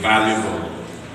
valuable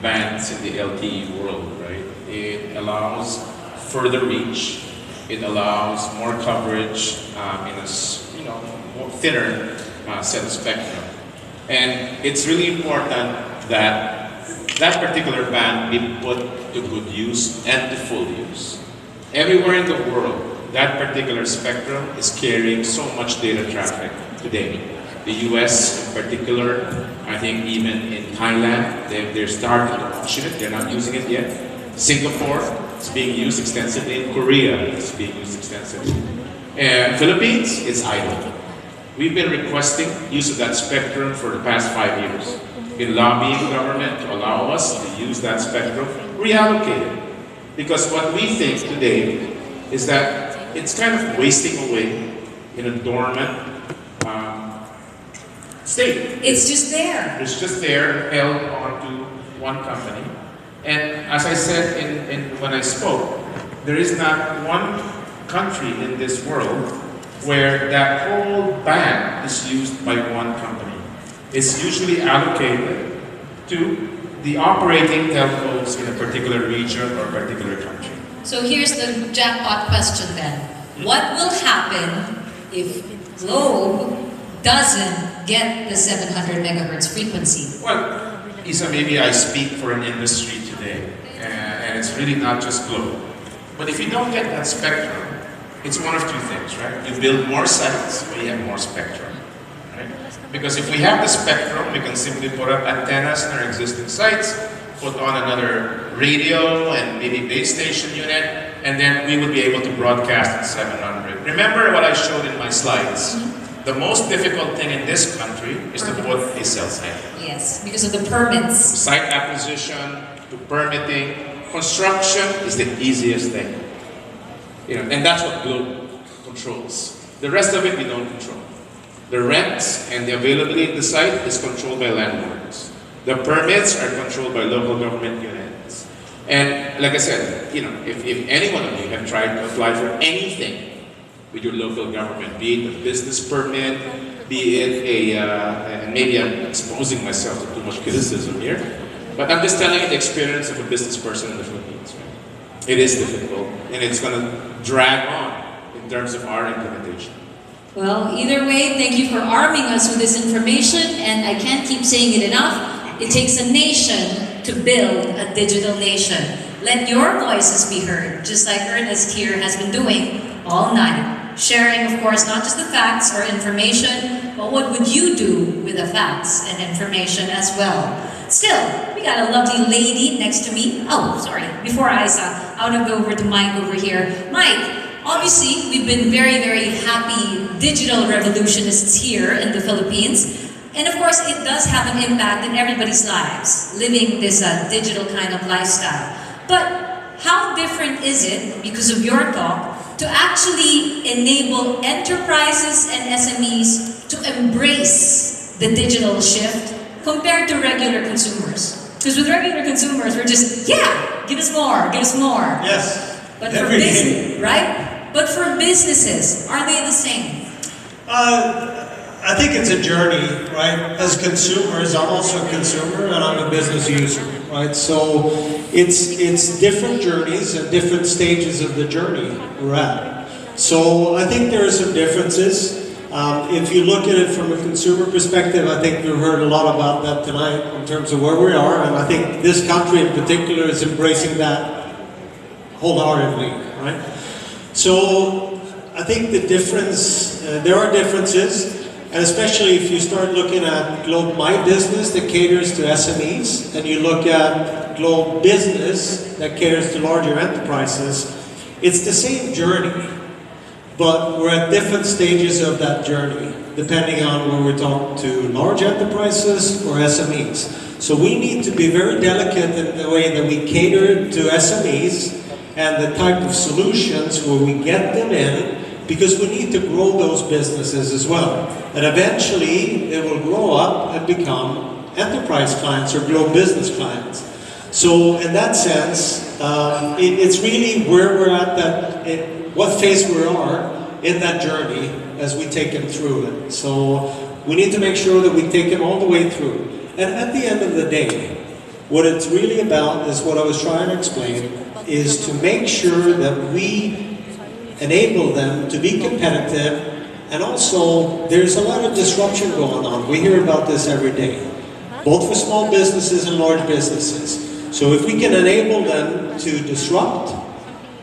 bands in the LTE world, right? It allows further reach. It allows more coverage in a more thinner set of spectrum. And it's really important that that particular band be put to good use and to full use. Everywhere in the world, that particular spectrum is carrying so much data traffic today. The US in particular, I think even in Thailand, they're starting to auction it, they're not using it yet. Singapore, it's being used extensively. In Korea, it's being used extensively. And Philippines, it's idle. We've been requesting use of that spectrum for the past 5 years. In lobbying government to allow us to use that spectrum, reallocate it. Because what we think today is that it's kind of wasting away in a dormant state. It's just there. It's just there, held onto one company. And as I said when I spoke, there is not one country in this world where that whole band is used by one company. It's usually allocated to the operating telcos in a particular region or particular country. So here's the jackpot question then. What will happen if Globe doesn't get the 700 megahertz frequency? Well, Isa, maybe I speak for an industry today, and it's really not just Globe. But if you don't get that spectrum, it's one of two things, right? You build more sites, or you have more spectrum, right? Because if we have the spectrum, we can simply put up antennas in our existing sites, put on another radio and maybe base station unit, and then we would be able to broadcast at 700. Remember what I showed in my slides? The most difficult thing in this country is to put a cell site. Yes, because of the permits. Site acquisition to permitting, construction is the easiest thing. And that's what Globe controls. The rest of it we don't control. The rents and the availability of the site is controlled by landlords. The permits are controlled by local government units. And like I said, if any one of you have tried to apply for anything with your local government, be it a business permit, be it and maybe I'm exposing myself to too much criticism here, but I'm just telling you the experience of a business person in the Philippines. Right? It is difficult, and it's going to drag on in terms of our implementation. Well, either way, thank you for arming us with this information, and I can't keep saying it enough. It takes a nation to build a digital nation. Let your voices be heard, just like Ernest here has been doing all night. Sharing, of course, not just the facts or information, but what would you do with the facts and information as well. Still, we got a lovely lady next to me. Oh, sorry, before Isa, I want to go over to Mike over here. Mike, obviously, we've been very, very happy digital revolutionists here in the Philippines. And of course, it does have an impact in everybody's lives, living this digital kind of lifestyle. But how different is it, because of your talk, to actually enable enterprises and SMEs to embrace the digital shift compared to regular consumers? Because with regular consumers, we're just, yeah, give us more, give us more. Yes. But for business, right? But for businesses, are they the same? I think it's a journey, right? As consumers, I'm also a consumer and I'm a business user, right? So it's different journeys and different stages of the journey we're at. So I think there are some differences. If you look at it from a consumer perspective, I think we've heard a lot about that tonight in terms of where we are, and I think this country in particular is embracing that wholeheartedly, right? So I think the difference, there are differences. And especially if you start looking at Globe My Business that caters to SMEs, and you look at Globe Business that caters to larger enterprises, it's the same journey, but we're at different stages of that journey, depending on where we're talking to large enterprises or SMEs. So we need to be very delicate in the way that we cater to SMEs and the type of solutions where we get them in, because we need to grow those businesses as well. And eventually, they will grow up and become enterprise clients or Globe Business clients. So in that sense, it's really where we're at, what phase we are in that journey as we take them through it. So we need to make sure that we take them all the way through. And at the end of the day, what it's really about is what I was trying to explain, is to make sure that we enable them to be competitive. And also, there's a lot of disruption going on. We hear about this every day, both for small businesses and large businesses. So if we can enable them to disrupt,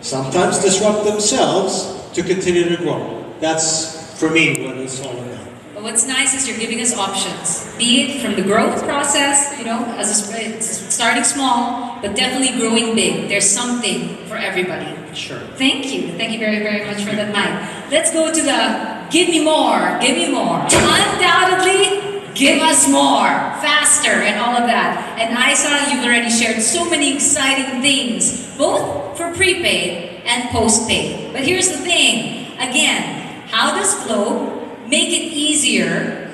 sometimes disrupt themselves, to continue to grow. That's, for me, what it's all about. But what's nice is you're giving us options, be it from the growth process, you know, it's starting small, but definitely growing big. There's something for everybody. Sure. Thank you very, very much for that, Mike. Let's go to the give me more, give me more. Undoubtedly, give us more, faster, and all of that. And I saw you've already shared so many exciting things, both for prepaid and postpaid. But here's the thing, again, how does Globe make it easier?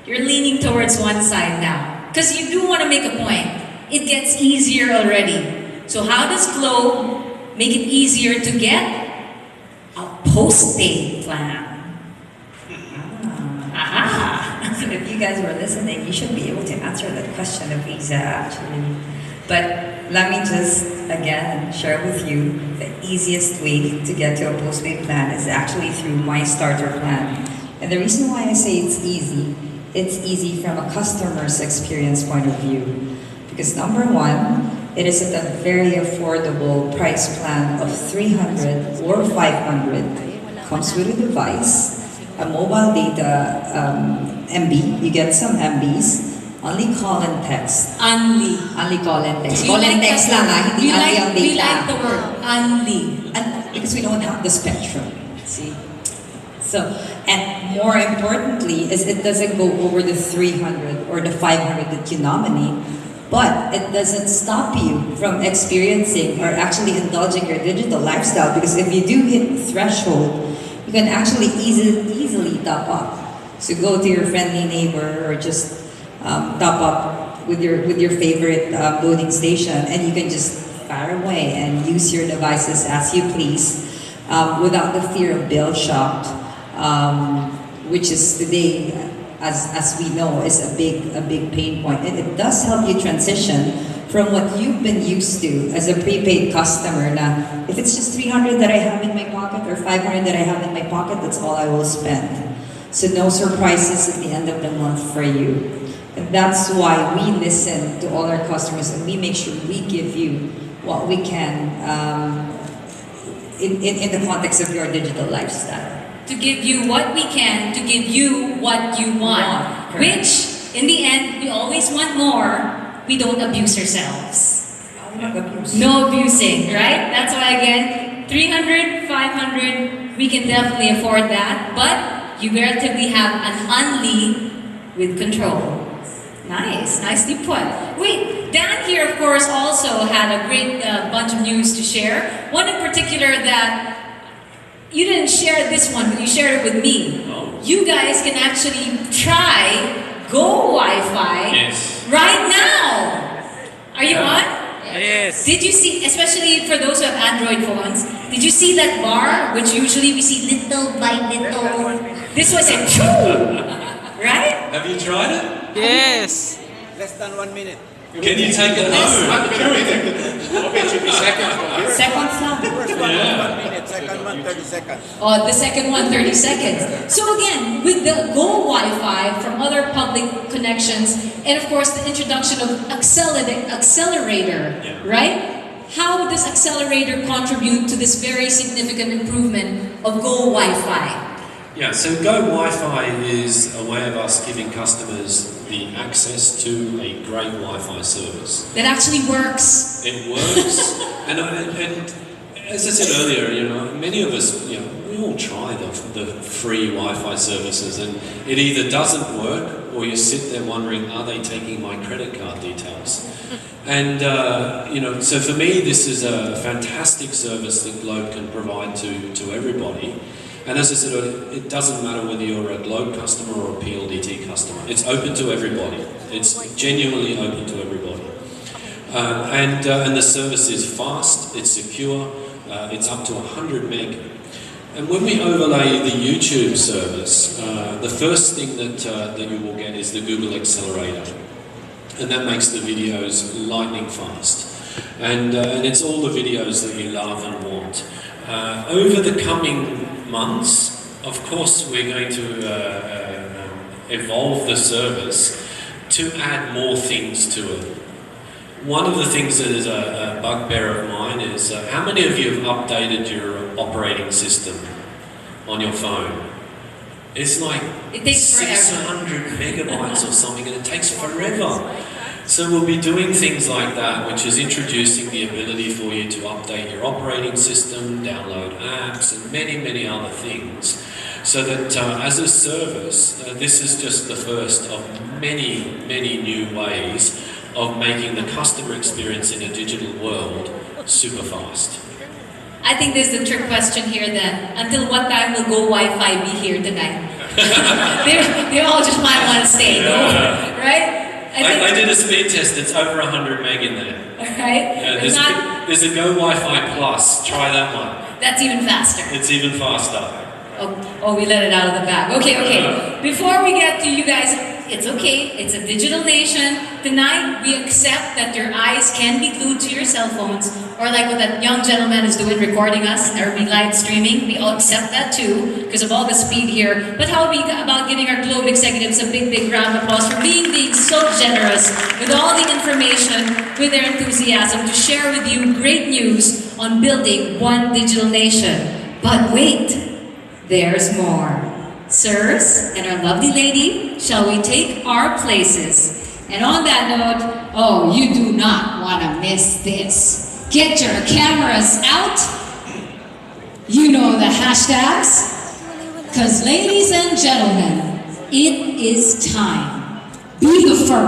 You're leaning towards one side now, because you do want to make a point. It gets easier already. So how does Globe make it easier to get a postpaid plan? Aha! If you guys were listening, you should be able to answer that question of Visa actually. But let me just again share with you the easiest way to get to a postpaid plan is actually through My Starter Plan. And the reason why I say it's easy from a customer's experience point of view. Because number one, it is at a very affordable price plan of 300 or 500. Comes with a device, a mobile data MB. You get some MBs. Only call and text. Only. Only call and text. We Call and like text that lang word. hindi only ang data. We like the word only. And because we don't have the spectrum. See? So, and more importantly, is it doesn't go over the 300 or the 500 that you nominate, but it doesn't stop you from experiencing or actually indulging your digital lifestyle, because if you do hit the threshold, you can actually easily top up. So go to your friendly neighbor or just top up with your favorite loading station, and you can just fire away and use your devices as you please, without the fear of bill shock, which is today, as we know, is a big pain point. And it does help you transition from what you've been used to as a prepaid customer. Now, if it's just 300 that I have in my pocket or 500 that I have in my pocket, that's all I will spend. So no surprises at the end of the month for you. And that's why we listen to all our customers and we make sure we give you what we can in the context of your digital lifestyle. To give you what we can, to give you what you want. Which, in the end, we always want more. We don't abuse ourselves. No abusing, right? That's why, again, 300, 500, we can definitely afford that. But you relatively have an only with control. Nice, nicely put. Wait, Dan here, of course, also had a great bunch of news to share. One in particular that you didn't share this one, but you shared it with me. Oh. You guys can actually try Go Wi-Fi right now. Are you on? Yes. Did you see, especially for those who have Android phones, did you see that bar, which usually we see little by little? This was a choo, right? Have you tried it? Yes. Less than 1 minute. Can you take it home? Hope it should be seconds. Seconds lang. First one, 1 minute. Second one, 30 seconds. Oh, the second one, 30 seconds. So again, with the Go Wi-Fi from other public connections, and of course the introduction of Accelerator, right? How does Accelerator contribute to this very significant improvement of Go Wi-Fi? Yeah, so Go Wi-Fi is a way of us giving customers the access to a great Wi-Fi service. That actually works. It works, and as I said earlier, you know, many of us, you know, we all try the free Wi-Fi services, and it either doesn't work, or you sit there wondering, are they taking my credit card details? And you know, so for me, this is a fantastic service that Globe can provide to everybody. And as I said, it doesn't matter whether you're a Globe customer or a PLDT customer. It's open to everybody. It's genuinely open to everybody. And the service is fast, it's secure, it's up to 100 meg. And when we overlay the YouTube service, the first thing that you will get is the Google Accelerator. and that makes the videos lightning fast. And it's all the videos that you love and want. Over the coming months, of course, we're going to evolve the service to add more things to it. One of the things that is a bugbear of mine is how many of you have updated your operating system on your phone? It's like It takes forever. 600 megabytes or something, and it takes forever. So we'll be doing things like that, which is introducing the ability for you to update your operating system, download apps, and many, many other things. So that as a service, this is just the first of many, many new ways of making the customer experience in a digital world super fast. I think there's the trick question here then. Until what time will Go Wi-Fi be here tonight? they all just might want to stay, no? Right? I did a speed test, it's over 100 meg in there. Right? Yeah, It's there's a Go Wi-Fi Plus, try that one. that's even faster. It's even faster. Oh, we let it out of the bag. Okay. Before we get to you guys, it's okay. It's a digital nation. Tonight, we accept that your eyes can be glued to your cell phones, or like what that young gentleman is doing, recording us, or be live streaming. We all accept that too, because of all the speed here. But how about giving our Globe executives a big, big round of applause for being so generous with all the information, with their enthusiasm to share with you great news on building one digital nation. But wait, there's more. Sirs and our lovely lady, shall we take our places? And on that note, oh, you do not want to miss this. Get your cameras out. You know the hashtags. Because ladies and gentlemen, it is time. Be the first.